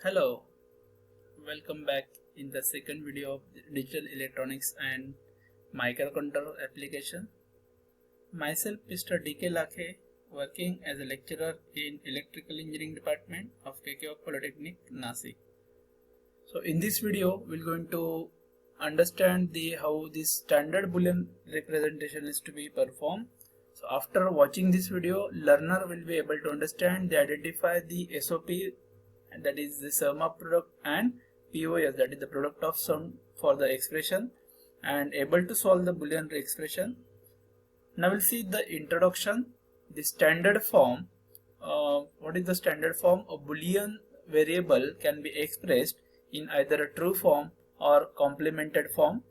Hello, welcome back in the second video of digital electronics and microcontroller application. Myself, Mr. D.K. Lakhe, working as a lecturer in Electrical Engineering Department of Keokuk Polytechnic, Nasik. So in this video, we're going to understand how this standard Boolean representation is to be performed. So after watching this video, learner will be able to understand, identify the SOP, and that is the sum of product, and POS, that is the product of sum for the expression, and able to solve the Boolean expression. Now we'll see the introduction, the standard form. What is the standard form? A Boolean variable can be expressed in either a true form or complemented form.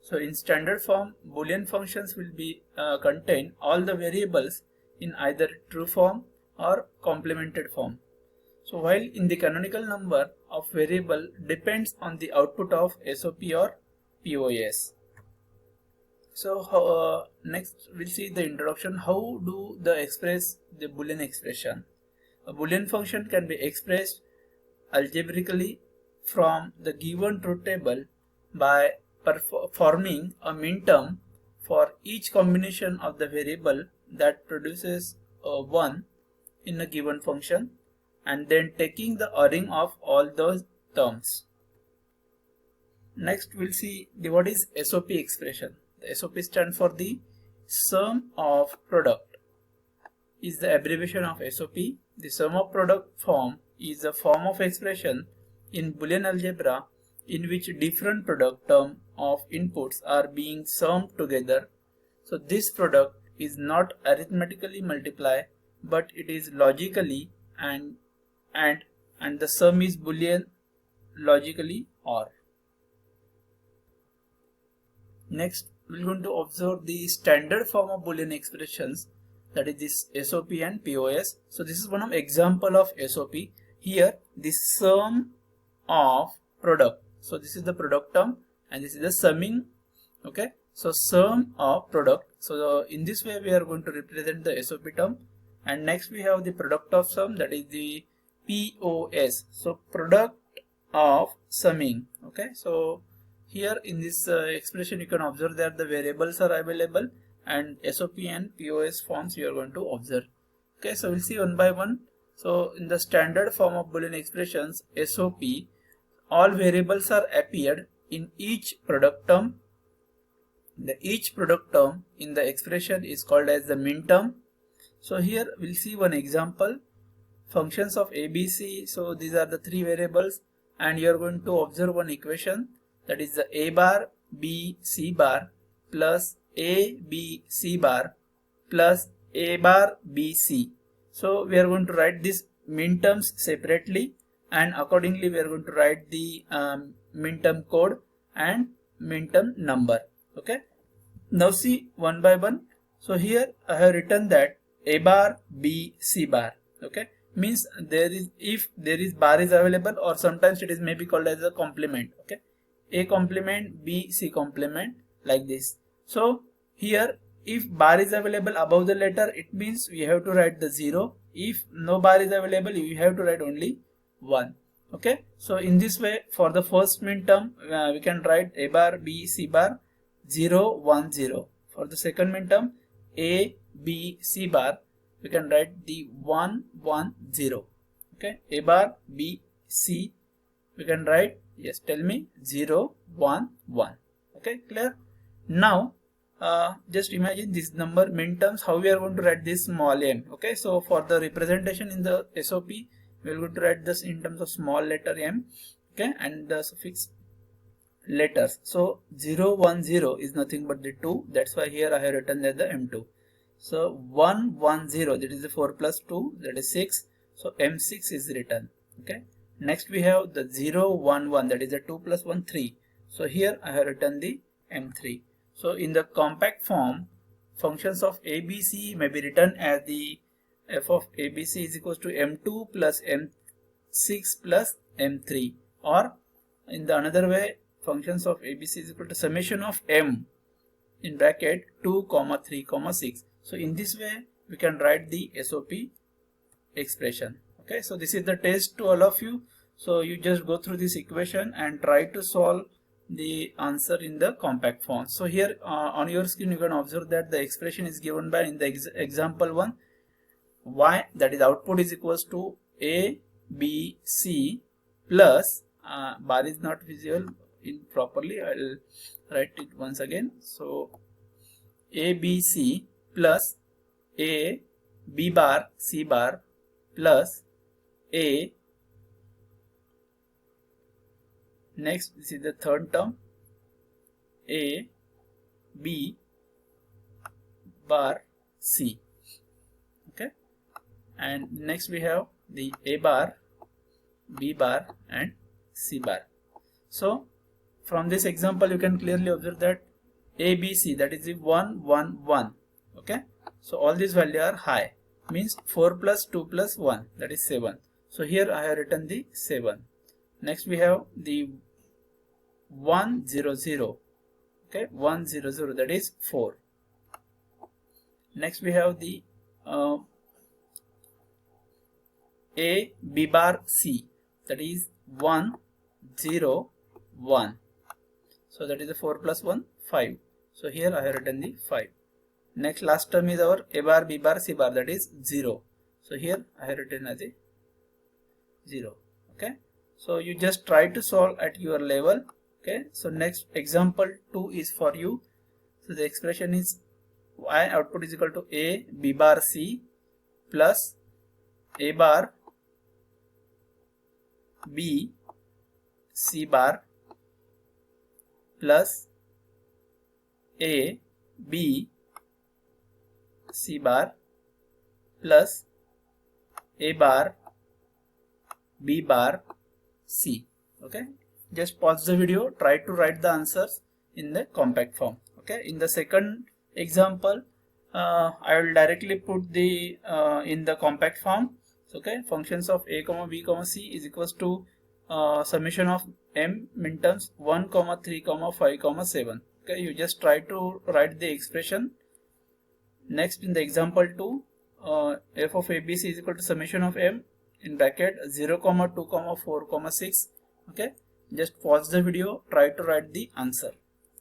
So in standard form, Boolean functions will be contain all the variables in either true form or complemented form. So while in the canonical number of variable depends on the output of SOP or POS. So next we'll see the introduction. How do they express the Boolean expression? A Boolean function can be expressed algebraically from the given truth table by forming a minterm for each combination of the variable that produces a 1 in a given function, and then taking the ORing of all those terms. Next we'll see what is SOP expression. The SOP stands for the sum of product, is the abbreviation of SOP. The sum of product form is a form of expression in Boolean algebra in which different product term of inputs are being summed together. So this product is not arithmetically multiplied, but it is logically and the sum is Boolean logically OR. Next we're going to observe the standard form of Boolean expressions, that is this SOP and POS. So this is one of example of SOP. Here the sum of product, so this is the product term and this is the summing. Okay, so sum of product. So in this way we are going to represent the SOP term, and next we have the product of sum, that is the POS, so product of summing. Okay, so here in this expression you can observe that the variables are available, and SOP and POS forms you are going to observe. Okay, so we'll see one by one. So in the standard form of Boolean expressions, SOP, all variables are appeared in each product term. Each product term in the expression is called as the minterm. So here we'll see one example. Functions of ABC, so these are the three variables, and you are going to observe one equation, that is the A bar B C bar plus A B C bar plus A bar B C. So we are going to write these minterms separately, and accordingly we are going to write the minterm code and minterm number. Okay, now see one by one. So here I have written that A bar B C bar. Okay, means there is, if there is bar is available, or sometimes it is maybe called as a complement. Okay, A complement B C complement, like this. So here if bar is available above the letter, it means we have to write the 0. If no bar is available, you have to write only 1. Okay, so in this way for the first minterm we can write A bar B C bar 0 1 0. For the second minterm A B C bar, we can write the 1 1 0. Okay, A bar B C, we can write, yes, tell me, 0 1 1. Okay, clear? Now just imagine this number minterms, how we are going to write this small m. Okay, so for the representation in the SOP, we are going to write this in terms of small letter m. Okay, and the suffix letters. So 0 1 0 is nothing but the 2. That's why here I have written that the m2. So 1 1 0, that is the 4 plus 2, that is 6. So m6 is written. Okay. Next we have the 0 1 1, that is the 2 plus 1 3. So here I have written the m3. So in the compact form, functions of ABC may be written as the f of ABC is equals to m2 plus m6 plus m3, or in the another way, functions of ABC is equal to summation of m in bracket 2 comma 3 comma 6. So in this way we can write the SOP expression. Okay, so this is the test to all of you. So you just go through this equation and try to solve the answer in the compact form. So here on your screen you can observe that the expression is given by, in the example 1, y, that is output, is equals to a b c plus bar is not visible in properly, I will write it once again. So a b c plus a b bar c bar plus a, next this is the third term, a b bar c. Okay, and next we have the a bar, b bar and c bar. So from this example you can clearly observe that a b c, that is the 1 1 1. Okay, so all these values are high, means 4 plus 2 plus 1, that is 7. So here I have written the 7. Next we have the 1 0 0. Okay, 1 0 0, that is 4. Next we have the a b bar c, that is 1 0 1. So that is the 4 plus 1 5. So here I have written the 5. Next last term is our a bar b bar c bar, that is 0. So here I have written as a 0. Okay, so you just try to solve at your level. Okay, so next example 2 is for you. So the expression is y output is equal to a b bar c plus a bar b c bar plus a b c bar plus a bar b bar c. Okay, just pause the video, try to write the answers in the compact form. Okay, in the second example I will directly put the in the compact form. So, okay, functions of a comma b comma c is equals to summation of m minterms 1 comma 3 comma 5 comma 7. Okay, you just try to write the expression. Next in the example 2, f of abc is equal to summation of m in bracket 0 comma 2 comma 4 comma 6. Okay, just pause the video, try to write the answer.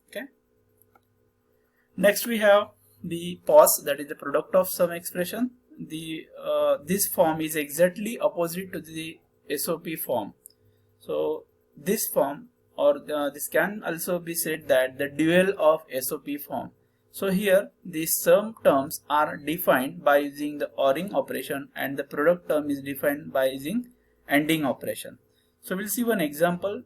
Okay, next we have the POS, that is the product of sum expression. The this form is exactly opposite to the SOP form. So this form, or this can also be said that the dual of SOP form. So here the sum terms are defined by using the ORing operation and the product term is defined by using ANDing operation. So we'll see one example.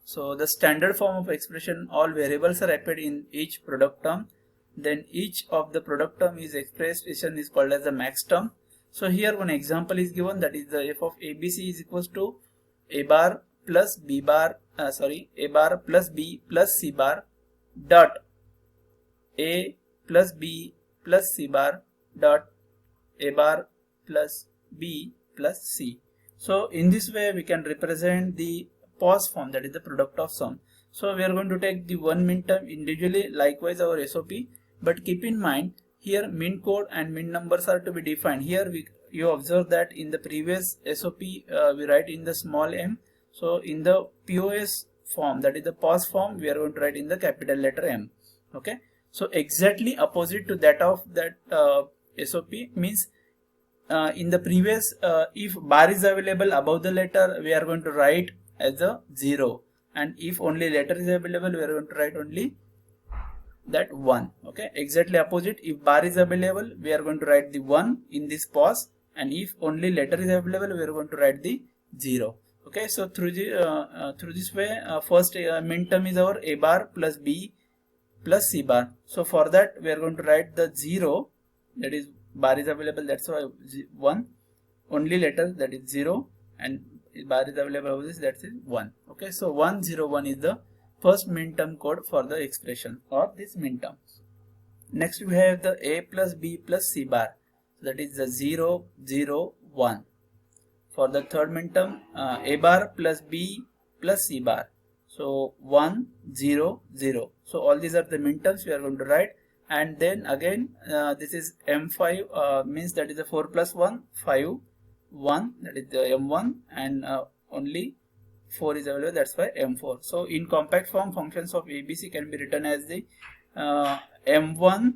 So the standard form of expression, all variables are appeared in each product term. Then each of the product term is expression is called as the max term. So here one example is given, that is the f of ABC is equals to a bar plus b bar, a bar plus b plus c bar dot a plus b plus c bar dot a bar plus b plus c. So in this way we can represent the POS form, that is the product of sum. So we are going to take the one min term individually, likewise our SOP, but keep in mind here min code and min numbers are to be defined. Here you observe that in the previous SOP we write in the small m. So in the POS form, that is the POS form, we are going to write in the capital letter M. Okay, so exactly opposite to that of that SOP means in the previous if bar is available above the letter, we are going to write as a 0, and if only letter is available, we are going to write only that 1. Okay, exactly opposite. If bar is available, we are going to write the 1 in this POS, and if only letter is available, we are going to write the 0. Okay, so through this way, first min term is our a bar plus b plus c bar. So for that we are going to write the 0, that is bar is available, that's why 1, only letter, that is 0, and bar is available over this, that is 1. Okay, so 1 0 1 is the first min term code for the expression or this min term. Next we have the a plus b plus c bar, that is the 0 0 1. For the third min term, a bar plus b plus c bar, so 1 0 0. So all these are the min terms we are going to write, and then again this is m5 means that is the 4 plus 1 5, 1, that is the M1, and only 4 is available, that's why M4. So in compact form, functions of ABC can be written as the M1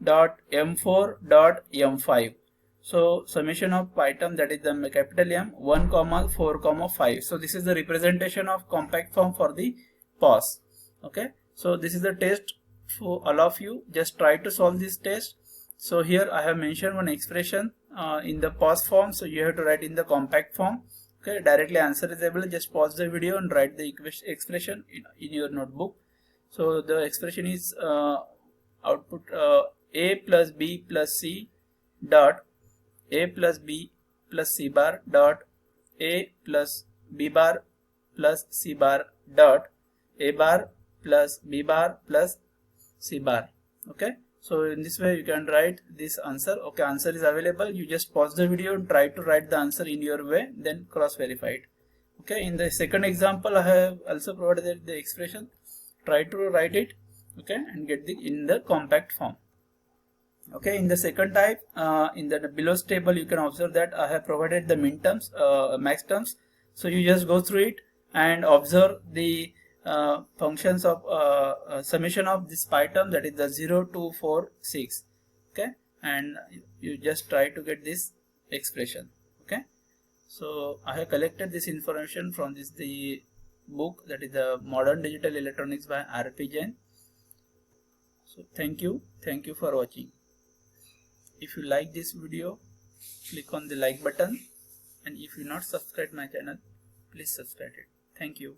dot M4 dot M5. So summation of pi term, that is the capital M 1 comma 4 comma 5. So this is the representation of compact form for the POS. Okay, so this is the test for all of you. Just try to solve this test. So here I have mentioned one expression in the POS form, so you have to write in the compact form. Okay, directly answer is able. Just pause the video and write the expression in your notebook. So the expression is output a plus b plus c dot a plus b plus c bar dot a plus b bar plus c bar dot a bar plus b bar plus c bar. Okay, so in this way you can write this answer. Okay, answer is available. You just pause the video and try to write the answer in your way, then cross verify it. Okay, in the second example I have also provided the expression. Try to write it, okay, and get the in the compact form. Okay, in the second type, in the below table you can observe that I have provided the min terms, max terms. So you just go through it and observe the functions of summation of this pi term, that is the 0, 2, 4, 6. Okay, and you just try to get this expression. Okay, so I have collected this information from the book, that is the Modern Digital Electronics by R.P. Jain. So thank you for watching. If you like this video, click on the like button, and if you not subscribe my channel, please subscribe it. Thank you.